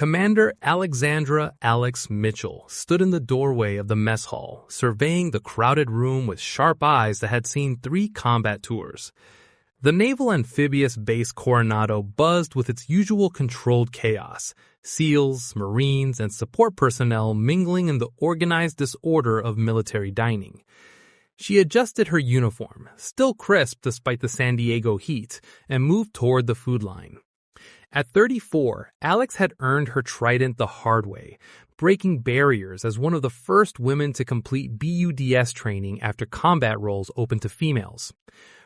Commander Alexandra Alex Mitchell stood in the doorway of the mess hall, surveying the crowded room with sharp eyes that had seen 3 combat tours. The naval amphibious base Coronado buzzed with its usual controlled chaos, SEALs, Marines, and support personnel mingling in the organized disorder of military dining. She adjusted her uniform, still crisp despite the San Diego heat, and moved toward the food line. At 34, Alex had earned her trident the hard way, breaking barriers as one of the first women to complete BUDS training after combat roles open to females.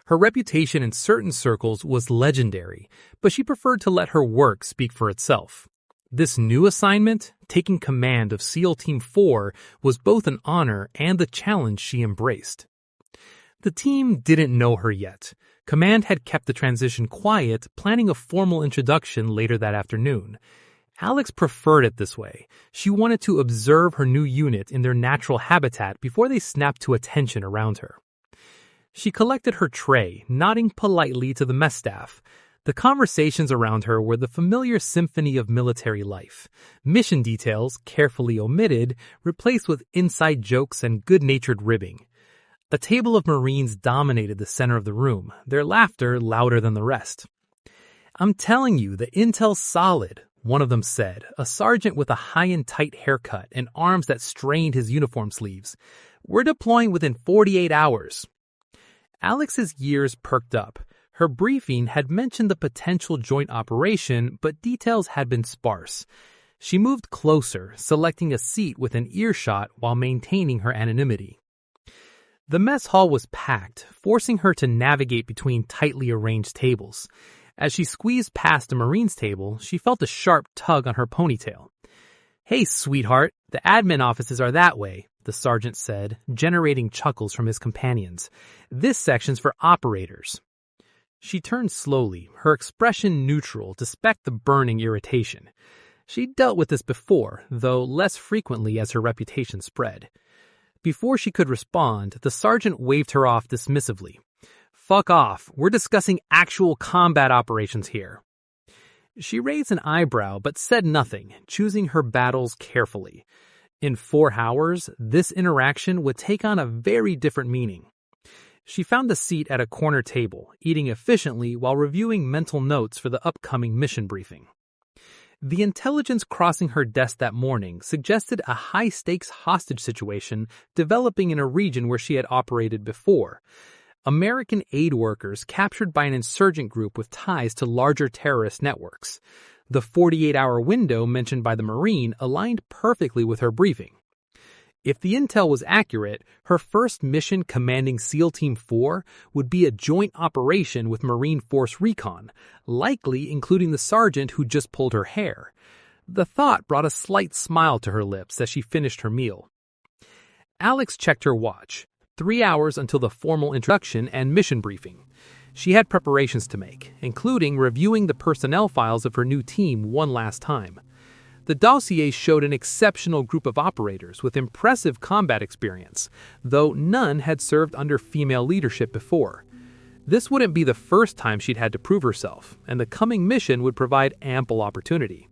Her reputation in certain circles was legendary, but she preferred to let her work speak for itself. This new assignment, taking command of SEAL Team 4, was both an honor and the challenge she embraced. The team didn't know her yet. Command had kept the transition quiet, planning a formal introduction later that afternoon. Alex preferred it this way. She wanted to observe her new unit in their natural habitat before they snapped to attention around her. She collected her tray, nodding politely to the mess staff. The conversations around her were the familiar symphony of military life. Mission details, carefully omitted, replaced with inside jokes and good-natured ribbing. A table of Marines dominated the center of the room, their laughter louder than the rest. "I'm telling you, the intel's solid," one of them said, a sergeant with a high and tight haircut and arms that strained his uniform sleeves. "We're deploying within 48 hours. Alex's ears perked up. Her briefing had mentioned the potential joint operation, but details had been sparse. She moved closer, selecting a seat within earshot while maintaining her anonymity. The mess hall was packed, forcing her to navigate between tightly arranged tables. As she squeezed past a Marine's table, she felt a sharp tug on her ponytail. "Hey, sweetheart, the admin offices are that way," the sergeant said, generating chuckles from his companions. "This section's for operators." She turned slowly, her expression neutral despite the burning irritation. She'd dealt with this before, though less frequently as her reputation spread. Before she could respond, the sergeant waved her off dismissively. "Fuck off, we're discussing actual combat operations here." She raised an eyebrow but said nothing, choosing her battles carefully. In 4 hours, this interaction would take on a very different meaning. She found a seat at a corner table, eating efficiently while reviewing mental notes for the upcoming mission briefing. The intelligence crossing her desk that morning suggested a high-stakes hostage situation developing in a region where she had operated before. American aid workers captured by an insurgent group with ties to larger terrorist networks. The 48-hour window mentioned by the Marine aligned perfectly with her briefing. If the intel was accurate, her first mission commanding SEAL Team 4 would be a joint operation with Marine Force Recon, likely including the sergeant who just pulled her hair. The thought brought a slight smile to her lips as she finished her meal. Alex checked her watch. 3 hours until the formal introduction and mission briefing. She had preparations to make, including reviewing the personnel files of her new team one last time. The dossier showed an exceptional group of operators with impressive combat experience, though none had served under female leadership before. This wouldn't be the first time she'd had to prove herself, and the coming mission would provide ample opportunity.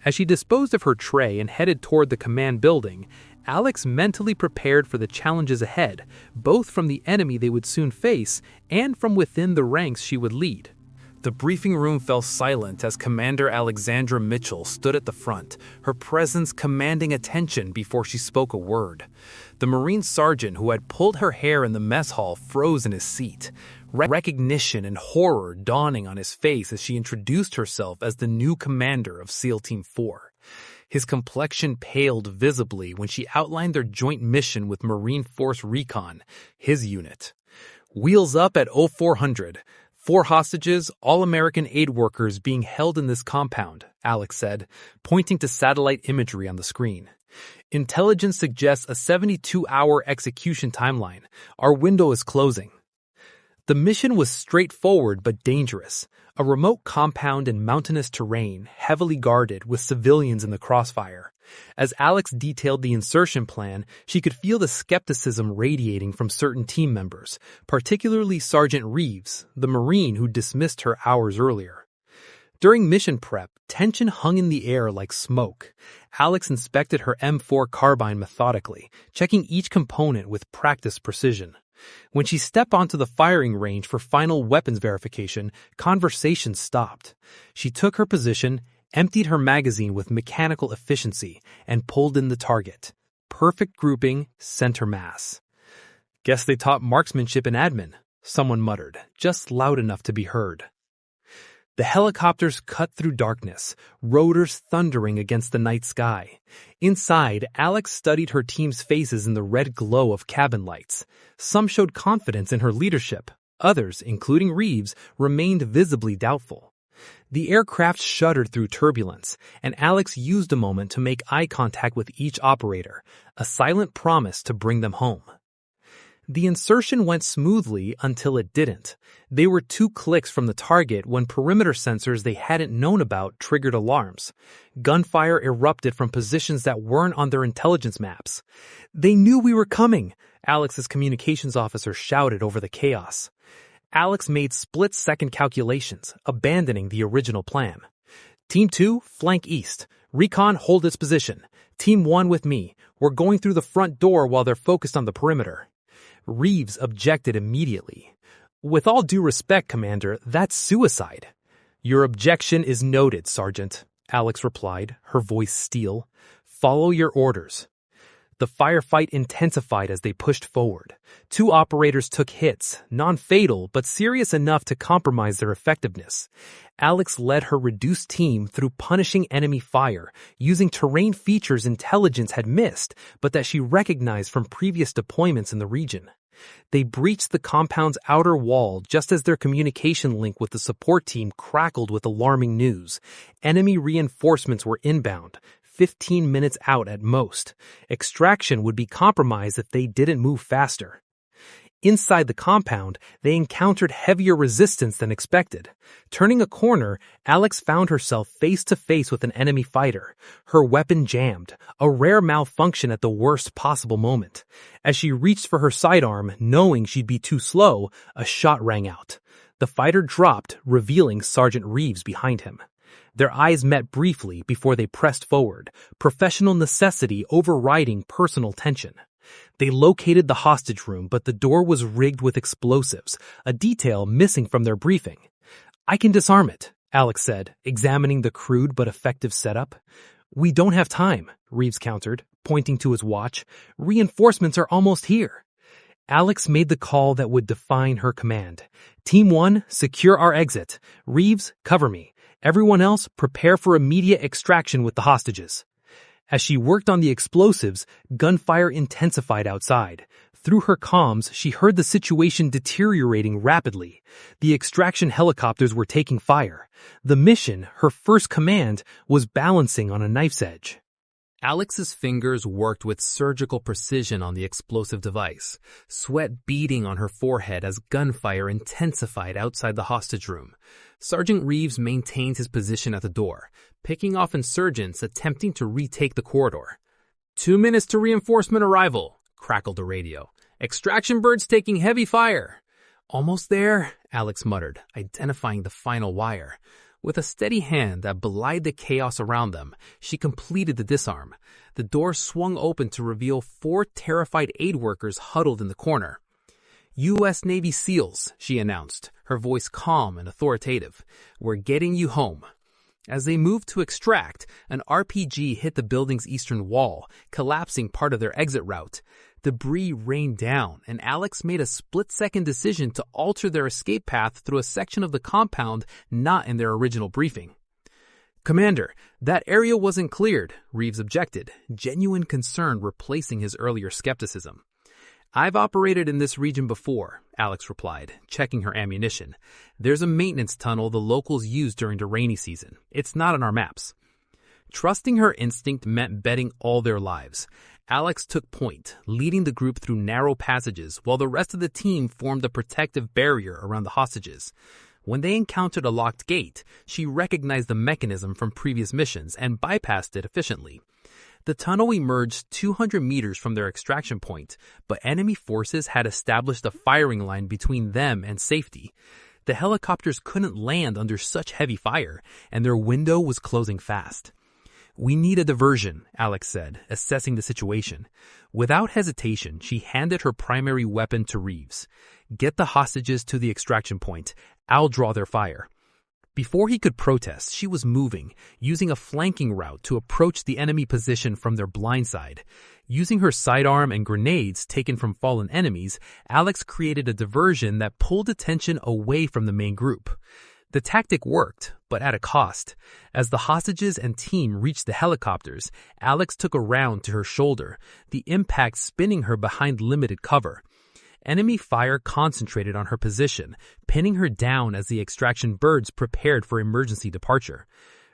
As she disposed of her tray and headed toward the command building, Alex mentally prepared for the challenges ahead, both from the enemy they would soon face and from within the ranks she would lead. The briefing room fell silent as Commander Alexandra Mitchell stood at the front, her presence commanding attention before she spoke a word. The Marine sergeant who had pulled her hair in the mess hall froze in his seat, recognition and horror dawning on his face as she introduced herself as the new commander of SEAL Team 4. His complexion paled visibly when she outlined their joint mission with Marine Force Recon, his unit. "Wheels up at 0400. 4 hostages, all American aid workers being held in this compound," Alex said, pointing to satellite imagery on the screen. "Intelligence suggests a 72-hour execution timeline. Our window is closing." The mission was straightforward but dangerous. A remote compound in mountainous terrain, heavily guarded with civilians in the crossfire. As Alex detailed the insertion plan, she could feel the skepticism radiating from certain team members, particularly Sergeant Reeves, the Marine who dismissed her hours earlier. During mission prep, tension hung in the air like smoke. Alex inspected her M4 carbine methodically, checking each component with practiced precision. When she stepped onto the firing range for final weapons verification, conversation stopped. She took her position, emptied her magazine with mechanical efficiency, and pulled in the target. Perfect grouping, center mass. "Guess they taught marksmanship in admin," someone muttered, just loud enough to be heard. The helicopters cut through darkness, rotors thundering against the night sky. Inside, Alex studied her team's faces in the red glow of cabin lights. Some showed confidence in her leadership. Others, including Reeves, remained visibly doubtful. The aircraft shuddered through turbulence, and Alex used a moment to make eye contact with each operator, a silent promise to bring them home. The insertion went smoothly until it didn't. They were 2 clicks from the target when perimeter sensors they hadn't known about triggered alarms. Gunfire erupted from positions that weren't on their intelligence maps. "They knew we were coming," Alex's communications officer shouted over the chaos. Alex made split-second calculations, abandoning the original plan. "Team 2, flank east. Recon, hold its position. Team 1 with me. We're going through the front door while they're focused on the perimeter." Reeves objected immediately. "With all due respect, Commander, that's suicide." "Your objection is noted, Sergeant," Alex replied, her voice steel. "Follow your orders." The firefight intensified as they pushed forward. 2 operators took hits, non-fatal but serious enough to compromise their effectiveness. Alex led her reduced team through punishing enemy fire, using terrain features intelligence had missed but that she recognized from previous deployments in the region. They breached the compound's outer wall just as their communication link with the support team crackled with alarming news. Enemy reinforcements were inbound, 15 minutes out at most. Extraction would be compromised if they didn't move faster. Inside the compound, they encountered heavier resistance than expected. Turning a corner, Alex found herself face to face with an enemy fighter. Her weapon jammed, a rare malfunction at the worst possible moment. As she reached for her sidearm, knowing she'd be too slow, a shot rang out. The fighter dropped, revealing Sergeant Reeves behind him. Their eyes met briefly before they pressed forward, professional necessity overriding personal tension. They located the hostage room, but the door was rigged with explosives, a detail missing from their briefing. "I can disarm it," Alex said, examining the crude but effective setup. "We don't have time," Reeves countered, pointing to his watch. "Reinforcements are almost here." Alex made the call that would define her command. "Team 1, secure our exit. Reeves, cover me. Everyone else, prepare for immediate extraction with the hostages." As she worked on the explosives, gunfire intensified outside. Through her comms, she heard the situation deteriorating rapidly. The extraction helicopters were taking fire. The mission, her first command, was balancing on a knife's edge. Alex's fingers worked with surgical precision on the explosive device, sweat beading on her forehead as gunfire intensified outside the hostage room. Sergeant Reeves maintained his position at the door, picking off insurgents attempting to retake the corridor. 2 minutes to reinforcement arrival, crackled the radio. Extraction birds taking heavy fire. Almost there, Alex muttered, identifying the final wire. With a steady hand that belied the chaos around them, she completed the disarm. The door swung open to reveal 4 terrified aid workers huddled in the corner. U.S. Navy SEALs, she announced, her voice calm and authoritative. We're getting you home. As they moved to extract, an RPG hit the building's eastern wall, collapsing part of their exit route. Debris rained down, and Alex made a split-second decision to alter their escape path through a section of the compound not in their original briefing. "Commander, that area wasn't cleared," Reeves objected, genuine concern replacing his earlier skepticism. "I've operated in this region before," Alex replied, checking her ammunition. "There's a maintenance tunnel the locals use during the rainy season. It's not on our maps." Trusting her instinct meant betting all their lives. Alex took point, leading the group through narrow passages while the rest of the team formed a protective barrier around the hostages. When they encountered a locked gate, she recognized the mechanism from previous missions and bypassed it efficiently. The tunnel emerged 200 meters from their extraction point, but enemy forces had established a firing line between them and safety. The helicopters couldn't land under such heavy fire, and their window was closing fast. "We need a diversion," Alex said, assessing the situation. Without hesitation, she handed her primary weapon to Reeves. "Get the hostages to the extraction point. I'll draw their fire." Before he could protest, she was moving, using a flanking route to approach the enemy position from their blind side. Using her sidearm and grenades taken from fallen enemies, Alex created a diversion that pulled attention away from the main group. The tactic worked, but at a cost. As the hostages and team reached the helicopters, Alex took a round to her shoulder, the impact spinning her behind limited cover. Enemy fire concentrated on her position, pinning her down as the extraction birds prepared for emergency departure.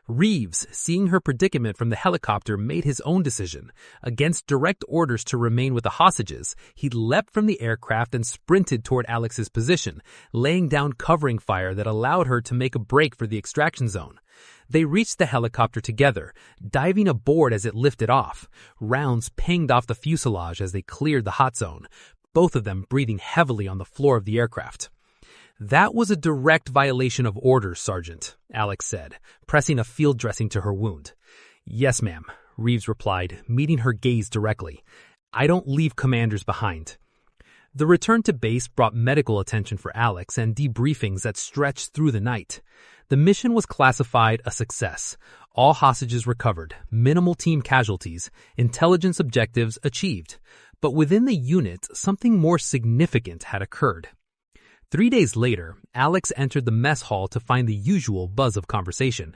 Reeves, seeing her predicament from the helicopter, made his own decision. Against direct orders to remain with the hostages, he leapt from the aircraft and sprinted toward Alex's position, laying down covering fire that allowed her to make a break for the extraction zone. They reached the helicopter together, diving aboard as it lifted off. Rounds pinged off the fuselage as they cleared the hot zone, both of them breathing heavily on the floor of the aircraft. "That was a direct violation of orders, Sergeant," Alex said, pressing a field dressing to her wound. "Yes, ma'am," Reeves replied, meeting her gaze directly. "I don't leave commanders behind." The return to base brought medical attention for Alex and debriefings that stretched through the night. The mission was classified a success. All hostages recovered, minimal team casualties, intelligence objectives achieved. But within the unit, something more significant had occurred. 3 days later, Alex entered the mess hall to find the usual buzz of conversation.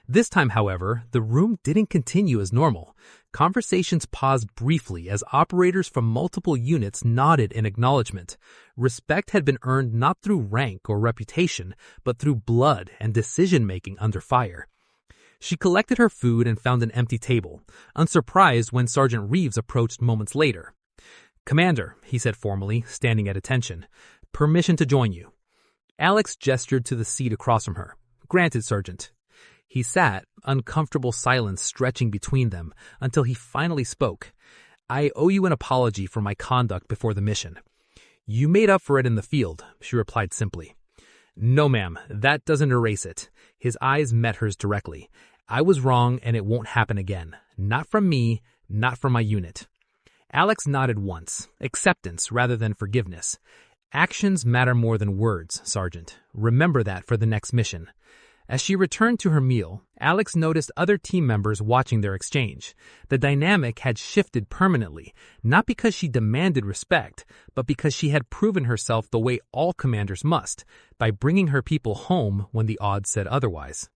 This time, however, the room didn't continue as normal. Conversations paused briefly as operators from multiple units nodded in acknowledgement. Respect had been earned not through rank or reputation, but through blood and decision-making under fire. She collected her food and found an empty table, unsurprised when Sergeant Reeves approached moments later. "Commander," he said formally, standing at attention. "Permission to join you." Alex gestured to the seat across from her. "Granted, Sergeant." He sat, uncomfortable silence stretching between them, until he finally spoke. "I owe you an apology for my conduct before the mission." "You made up for it in the field," she replied simply. "No, ma'am, that doesn't erase it." His eyes met hers directly. "I was wrong and it won't happen again. Not from me, not from my unit." Alex nodded once, acceptance rather than forgiveness. "Actions matter more than words, Sergeant. Remember that for the next mission." As she returned to her meal, Alex noticed other team members watching their exchange. The dynamic had shifted permanently, not because she demanded respect, but because she had proven herself the way all commanders must, by bringing her people home when the odds said otherwise.